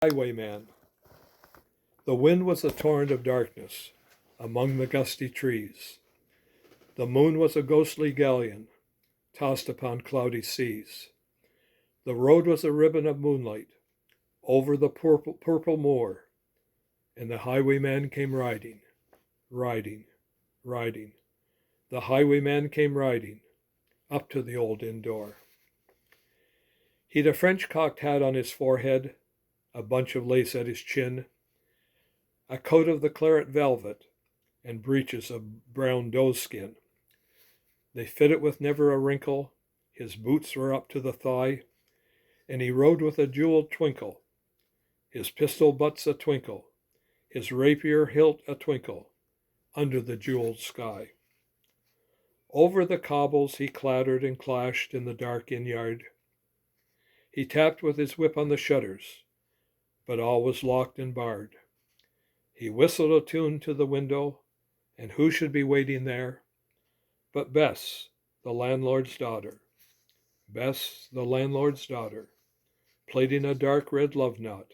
Highwayman. The wind was a torrent of darkness among the gusty trees. The moon was a ghostly galleon tossed upon cloudy seas. The road was a ribbon of moonlight over the purple moor, and the highwayman came riding, riding, riding. The highwayman came riding up to the old inn door. He'd a French cocked hat on his forehead, a bunch of lace at his chin, a coat of the claret velvet, and breeches of brown doeskin. They fitted with never a wrinkle, his boots were up to the thigh, and he rode with a jeweled twinkle, his pistol butts a twinkle, his rapier hilt a twinkle, under the jeweled sky. Over the cobbles he clattered and clashed in the dark inn yard. He tapped with his whip on the shutters, but all was locked and barred. He whistled a tune to the window, and who should be waiting there but Bess, the landlord's daughter. Bess, the landlord's daughter, plaiting a dark red love knot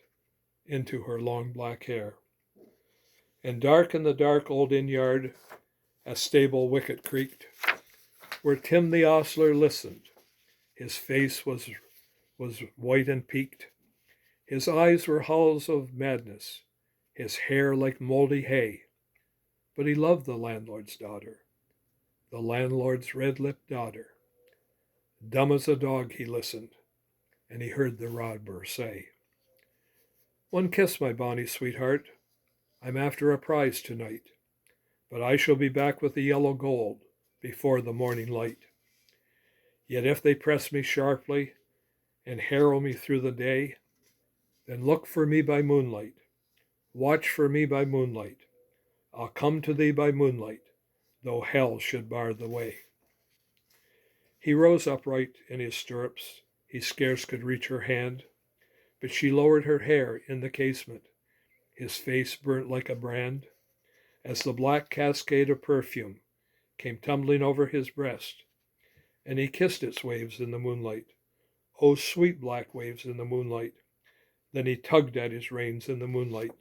into her long black hair. And dark in the dark old inn yard, a stable wicket creaked, where Tim the ostler listened. His face was white and peaked. His eyes were hollows of madness, his hair like mouldy hay. But he loved the landlord's daughter, the landlord's red-lipped daughter. Dumb as a dog he listened, and he heard the robber say, "One kiss, my bonny sweetheart. I'm after a prize tonight, but I shall be back with the yellow gold before the morning light. Yet if they press me sharply and harrow me through the day, then look for me by moonlight, watch for me by moonlight. I'll come to thee by moonlight, though hell should bar the way." He rose upright in his stirrups. He scarce could reach her hand, but she lowered her hair in the casement. His face burnt like a brand, as the black cascade of perfume came tumbling over his breast, and he kissed its waves in the moonlight. Oh, sweet black waves in the moonlight. Then he tugged at his reins in the moonlight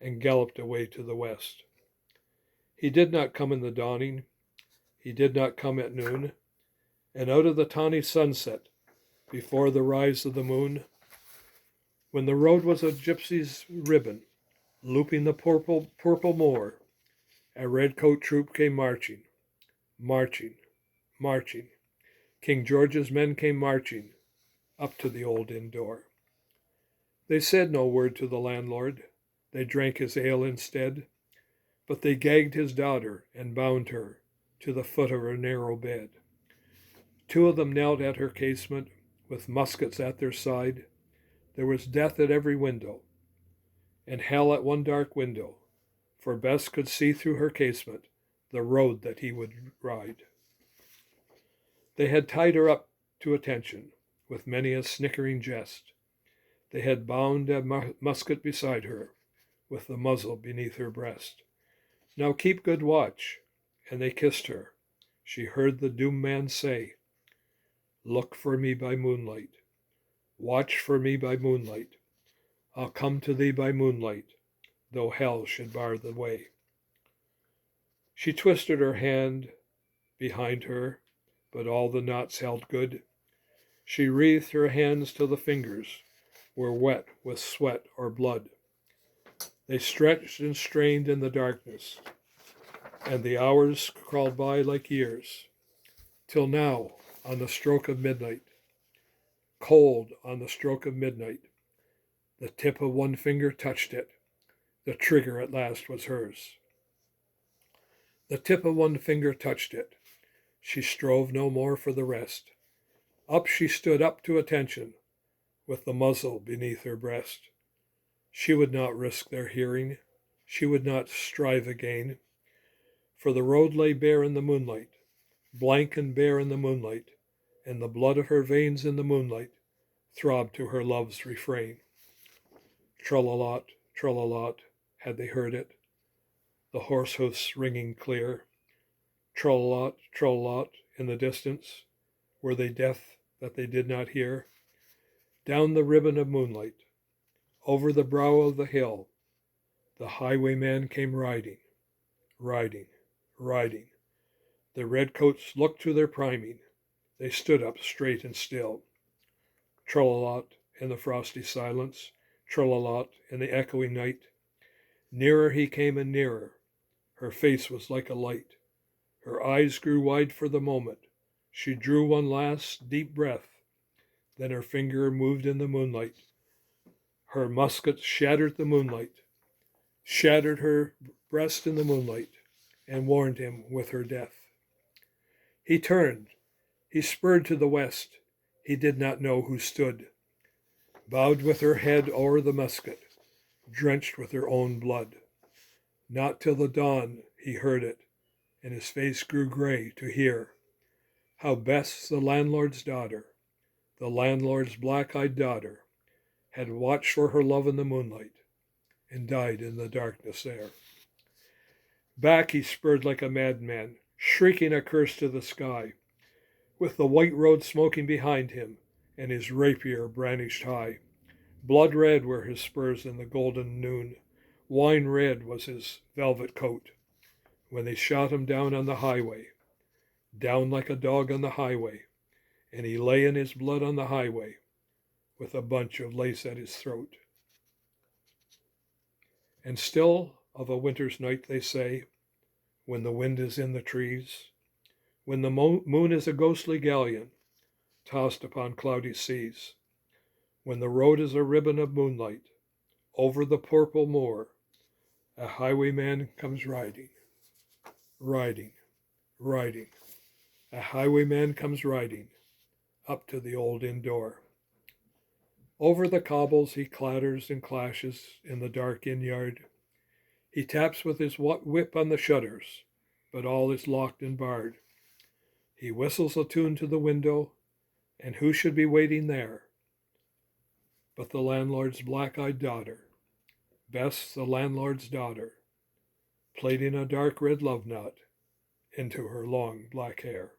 and galloped away to the west. He did not come in the dawning. He did not come at noon. And out of the tawny sunset, before the rise of the moon, when the road was a gypsy's ribbon, looping the purple moor, a redcoat troop came marching, marching, marching. King George's men came marching up to the old inn door. They said no word to the landlord. They drank his ale instead, but they gagged his daughter and bound her to the foot of her narrow bed. Two of them knelt at her casement with muskets at their side. There was death at every window, and hell at one dark window, for Bess could see through her casement the road that he would ride. They had tied her up to attention with many a snickering jest. They had bound a musket beside her with the muzzle beneath her breast. "Now keep good watch," and they kissed her. She heard the doomed man say, "Look for me by moonlight, watch for me by moonlight. I'll come to thee by moonlight, though hell should bar the way." She twisted her hand behind her, but all the knots held good. She wreathed her hands till the fingers were wet with sweat or blood. They stretched and strained in the darkness, and the hours crawled by like years, till now, on the stroke of midnight, cold on the stroke of midnight, the tip of one finger touched it. The trigger at last was hers. The tip of one finger touched it. She strove no more for the rest. Up she stood up to attention, with the muzzle beneath her breast. She would not risk their hearing. She would not strive again. For the road lay bare in the moonlight, blank and bare in the moonlight, and the blood of her veins in the moonlight throbbed to her love's refrain. Trull-a-lot, trull-a-lot, had they heard it, the horse hoofs ringing clear. Trull-a-lot, trull-a-lot, in the distance, were they deaf that they did not hear? Down the ribbon of moonlight, Over the brow of the hill, the highwayman came riding, riding, riding. The redcoats looked to their priming. They stood up straight and still. Trollalot in the frosty silence, trollalot in the echoing night. Nearer he came and nearer. Her face was like a light. Her eyes grew wide for the moment. She drew one last deep breath. Then her finger moved in the moonlight. Her musket shattered the moonlight, shattered her breast in the moonlight, and warned him with her death. He turned. He spurred to the west. He did not know who stood, bowed with her head o'er the musket, drenched with her own blood. Not till the dawn he heard it, and his face grew gray to hear how Bess, the landlord's daughter, the landlord's black-eyed daughter, had watched for her love in the moonlight and died in the darkness there. Back he spurred like a madman, shrieking a curse to the sky, with the white road smoking behind him and his rapier brandished high. Blood red were his spurs in the golden noon. Wine red was his velvet coat when they shot him down on the highway, down like a dog on the highway, and he lay in his blood on the highway with a bunch of lace at his throat. And still of a winter's night they say, when the wind is in the trees, when the moon is a ghostly galleon tossed upon cloudy seas, when the road is a ribbon of moonlight, over the purple moor, a highwayman comes riding, riding, riding. A highwayman comes riding up to the old inn door. Over the cobbles he clatters and clashes in the dark inn yard. He taps with his whip on the shutters, but all is locked and barred. He whistles a tune to the window, and who should be waiting there but the landlord's black-eyed daughter, Bess, the landlord's daughter, plaiting a dark red love knot into her long black hair.